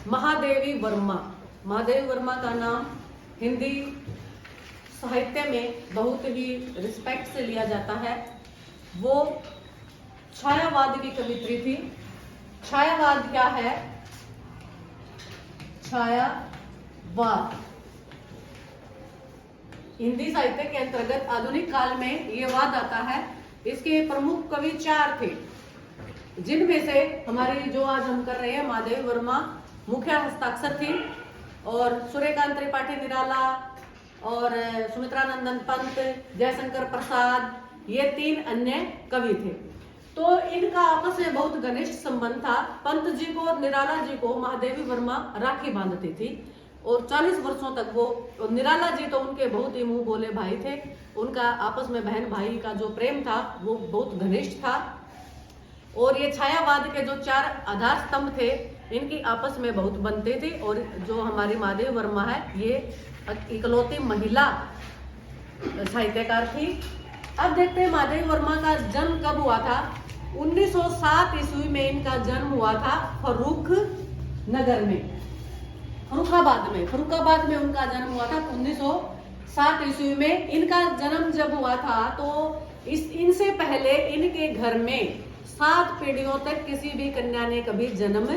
महादेवी वर्मा। महादेवी वर्मा का नाम हिंदी साहित्य में बहुत ही रिस्पेक्ट से लिया जाता है। वो छायावाद की कवित्री थी। छायावाद क्या है? छायावाद हिंदी साहित्य के अंतर्गत आधुनिक काल में ये वाद आता है। इसके प्रमुख कवि 4 थे, जिनमें से हमारी जो आज हम कर रहे हैं महादेवी वर्मा मुख्य हस्ताक्षर थी, और सूर्यकांत त्रिपाठी निराला और सुमित्रानंदन पंत, जयशंकर प्रसाद, ये 3 अन्य कवि थे। तो इनका आपस में बहुत घनिष्ठ संबंध था। पंत जी को, निराला जी को महादेवी वर्मा राखी बांधती थी और 40 वर्षों तक वो, निराला जी तो उनके बहुत ही मुंह बोले भाई थे। उनका आपस में बहन भाई का जो प्रेम था वो बहुत घनिष्ठ था। और ये छायावाद के जो 4 आधार स्तंभ थे, इनकी आपस में बहुत बनते थे। और जो हमारी महादेवी वर्मा है, ये इकलौती महिला साहित्यकार थी। अब देखते हैं महादेवी वर्मा का जन्म कब हुआ था। 1907 ईस्वी में इनका जन्म हुआ था फर्रुख नगर में, फर्रुखाबाद में उनका जन्म हुआ था 1907 ईस्वी में। इनका जन्म जब हुआ था तो इनसे पहले इनके घर में 7 पीढ़ियों तक किसी भी कन्या ने कभी जन्म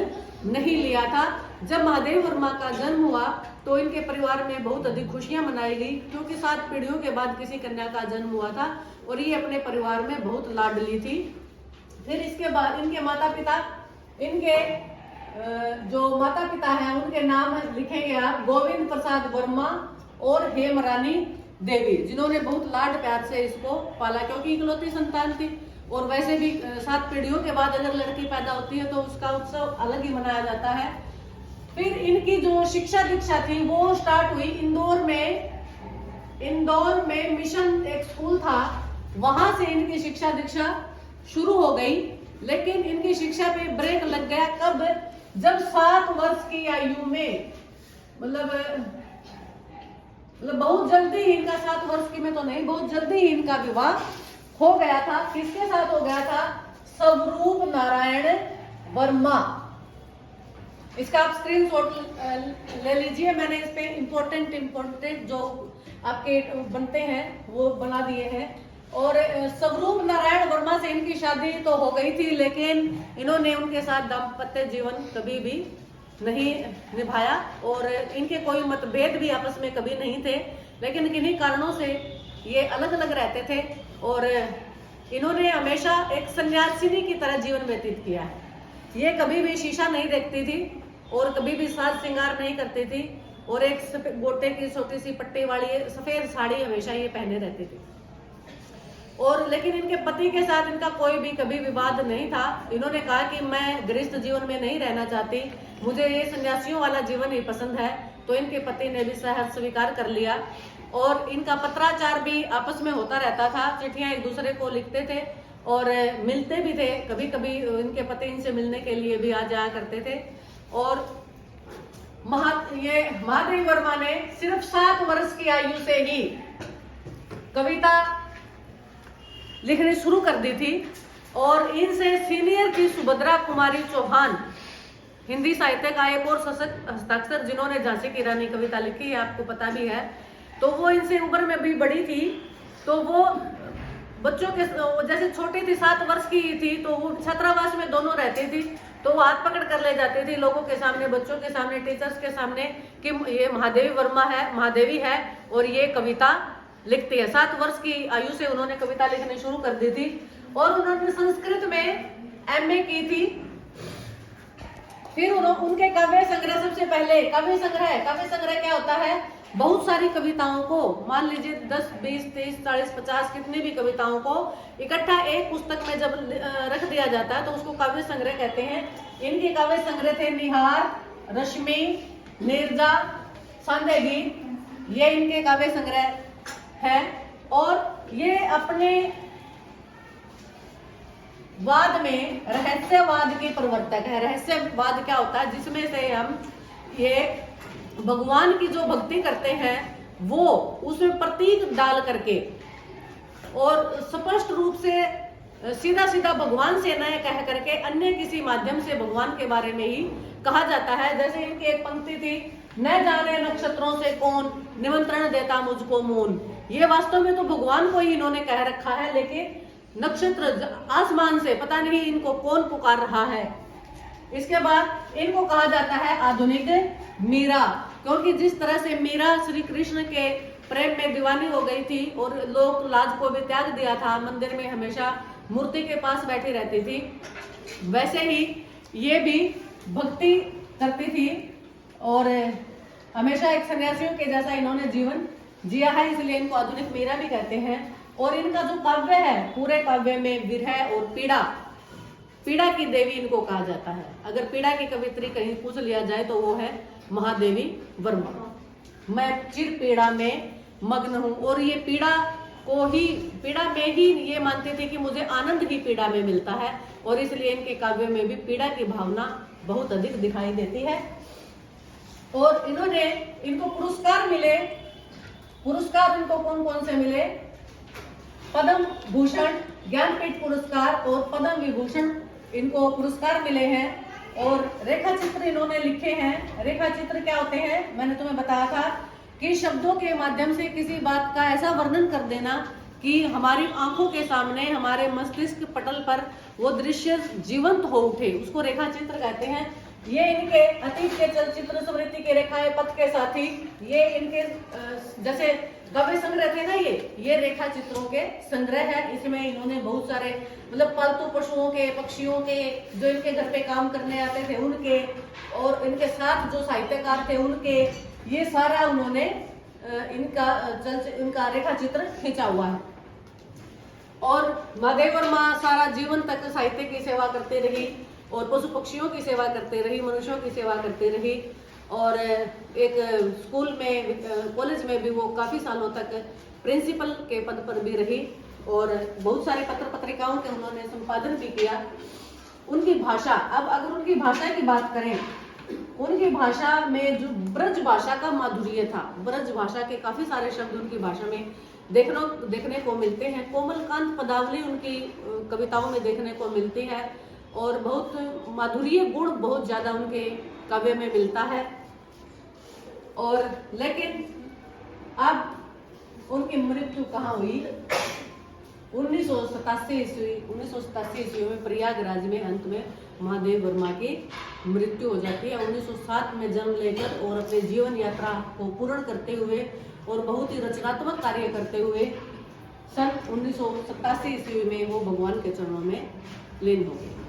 नहीं लिया था। जब महादेवी वर्मा का जन्म हुआ तो इनके परिवार में बहुत अधिक खुशियां मनाई गई, क्योंकि 7 पीढ़ियों के बाद किसी कन्या का जन्म हुआ था और ये अपने परिवार में बहुत लाडली थी। फिर इसके बाद इनके माता पिता, इनके जो माता पिता हैं उनके नाम लिखेंगे आप, गोविंद प्रसाद वर्मा और हेमरानी देवी, जिन्होंने बहुत लाड प्यार से इसको पाला, क्योंकि इकलौती संतान थी। और वैसे भी 7 पीढ़ियों के बाद अगर लड़की पैदा होती है तो उसका उत्सव अलग ही मनाया जाता है। फिर इनकी जो शिक्षा दीक्षा थी वो स्टार्ट हुई इंदौर में मिशन एक स्कूल था, वहां से इनकी शिक्षा दीक्षा शुरू हो गई। लेकिन इनकी शिक्षा पे ब्रेक लग गया। कब? जब 7 वर्ष की आयु में, मतलब बहुत जल्दी ही इनका, 7 वर्ष की में तो नहीं, बहुत जल्दी ही इनका विवाह हो गया था। किसके साथ हो गया था? स्वरूप नारायण वर्मा। इसका आप स्क्रीनशॉट ले लीजिए। मैंने इस पे इम्पोर्टेंट जो आपके बनते हैं वो बना दिए हैं। और स्वरूप नारायण वर्मा से इनकी शादी तो हो गई थी, लेकिन इन्होंने उनके साथ दाम्पत्य जीवन कभी भी नहीं निभाया और इनके कोई मतभेद भी आपस में कभी नहीं थे। लेकिन किन्हीं कारणों से ये अलग अलग रहते थे और इन्होंने हमेशा एक सन्यासिनी की तरह जीवन व्यतीत किया है। ये कभी भी शीशा नहीं देखती थी और कभी भी साज श्रृंगार नहीं करती थी, और एक गोटे की छोटी सी पट्टी वाली सफेद साड़ी हमेशा ये पहने रहती थी। और लेकिन इनके पति के साथ इनका कोई भी कभी विवाद नहीं था। इन्होंने कहा कि मैं गृहस्थ जीवन में नहीं रहना चाहती, मुझे ये सन्यासियों वाला जीवन ही पसंद है। तो इनके पति ने भी सहर्ष स्वीकार कर लिया और इनका पत्राचार भी आपस में होता रहता था। चिट्ठियां एक दूसरे को लिखते थे और मिलते भी थे। कभी कभी इनके पति इनसे मिलने के लिए भी आ जाया करते थे। और महादेवी वर्मा ने सिर्फ 7 वर्ष की आयु से ही कविता लिखनी शुरू कर दी थी। और इनसे सीनियर थी सुभद्रा कुमारी चौहान, हिंदी साहित्य का एक और सशक्त हस्ताक्षर, जिन्होंने झांसी की रानी कविता लिखी है, आपको पता भी है। तो वो इनसे उम्र में भी बड़ी थी। तो वो बच्चों के, जैसे छोटी थी, 7 वर्ष की थी, तो वो छात्रावास में दोनों रहती थी। तो वो हाथ पकड़ कर ले जाती थी लोगों के सामने, बच्चों के सामने, टीचर्स के सामने, कि ये महादेवी वर्मा है, महादेवी है और ये कविता लिखती है। 7 वर्ष की आयु से उन्होंने कविता लिखनी शुरू कर दी थी। और उन्होंने संस्कृत में MA की थी। फिर उनके काव्य संग्रह, सबसे पहले काव्य संग्रह क्या होता है? बहुत सारी कविताओं को, मान लीजिए 10, 20, 30, 40, 50 कितनी भी कविताओं को इकट्ठा एक पुस्तक में जब रख दिया जाता है तो उसको काव्य संग्रह कहते हैं। इनके काव्य संग्रह थे निहार, रश्मि, नीरजा, सांदेगी, ये इनके काव्य संग्रह है। और ये अपने वाद में रहस्यवाद के प्रवर्तक है। रहस्यवाद क्या होता है? जिसमें से हम ये भगवान की जो भक्ति करते हैं वो उसमें प्रतीक डाल करके और स्पष्ट रूप से सीधा सीधा भगवान से न कह करके अन्य किसी माध्यम से भगवान के बारे में ही कहा जाता है। जैसे इनकी एक पंक्ति थी, न जाने नक्षत्रों से कौन निमंत्रण देता मुझको मौन। ये वास्तव में तो भगवान को ही इन्होंने कह रखा है, लेकिन नक्षत्र आसमान से पता नहीं इनको कौन पुकार रहा है। इसके बाद इनको कहा जाता है आधुनिक मीरा, क्योंकि जिस तरह से मीरा श्री कृष्ण के प्रेम में दीवानी हो गई थी और लोक लाज को भी त्याग दिया था, मंदिर में हमेशा मूर्ति के पास बैठी रहती थी, वैसे ही ये भी भक्ति करती थी और हमेशा एक सन्यासियों के जैसा इन्होंने जीवन जिया है, इसलिए इनको आधुनिक मीरा भी कहते हैं। और इनका जो काव्य है, पूरे काव्य में विरह और पीड़ा की देवी इनको कहा जाता है। अगर पीड़ा की कवित्री कहीं पूछ लिया जाए तो वो है महादेवी वर्मा। मैं चिर पीड़ा में मग्न हूं, और ये पीड़ा में ही ये मानते थे कि मुझे आनंद ही पीड़ा में मिलता है, और इसलिए इनके काव्य में भी पीड़ा की भावना बहुत अधिक दिखाई देती है। और इनको पुरस्कार मिले, पुरस्कार इनको कौन कौन से मिले? पद्म भूषण, ज्ञानपीठ पुरस्कार और पद्म विभूषण इनको पुरस्कार मिले हैं। और रेखा चित्र इन्होंने लिखे हैं। रेखा चित्र क्या होते हैं? मैंने तुम्हें बताया था कि शब्दों के माध्यम से किसी बात का ऐसा वर्णन कर देना कि हमारी आंखों के सामने, हमारे मस्तिष्क पटल पर वो दृश्य जीवंत हो उठे, उसको रेखा चित्र कहते हैं। ये इनके अतीत के चलचित्र स्मृति के रेखाएं पथ के साथी, ये इनके जैसे काव्य संग्रह थे ना, ये रेखा चित्रों के संग्रह है। इसमें इन्होंने बहुत सारे मतलब पालतू पशुओं के, पक्षियों के, जो इनके घर पे काम करने आते थे उनके, और इनके साथ जो साहित्यकार थे उनके, ये सारा उन्होंने इनका रेखा चित्र खींचा हुआ है। और महादेव वर्मा सारा जीवन तक साहित्य की सेवा करते रही और पशु पक्षियों की सेवा करते रही, मनुष्यों की सेवा करते रही। और एक स्कूल में, कॉलेज में भी वो काफी सालों तक प्रिंसिपल के पद पर भी रही, और बहुत सारे पत्र पत्रिकाओं के उन्होंने संपादन भी किया। उनकी भाषा, अब अगर उनकी भाषा की बात करें, उनकी भाषा में जो ब्रज भाषा का माधुर्य था, ब्रज भाषा के काफी सारे शब्द उनकी भाषा में देखने को मिलते हैं। कोमलकांत पदावली उनकी कविताओं में देखने को मिलती है, और बहुत माधुर्य गुण बहुत ज्यादा उनके काव्य में मिलता है। और लेकिन अब उनकी मृत्यु कहाँ हुई? 1987 ईस्वी में प्रयागराज में अंत में महादेव वर्मा की मृत्यु हो जाती है। 1907 में जन्म लेकर और अपने जीवन यात्रा को पूर्ण करते हुए और बहुत ही रचनात्मक कार्य करते हुए सन 1987 ईस्वी में वो भगवान के चरणों में लीन हो गए।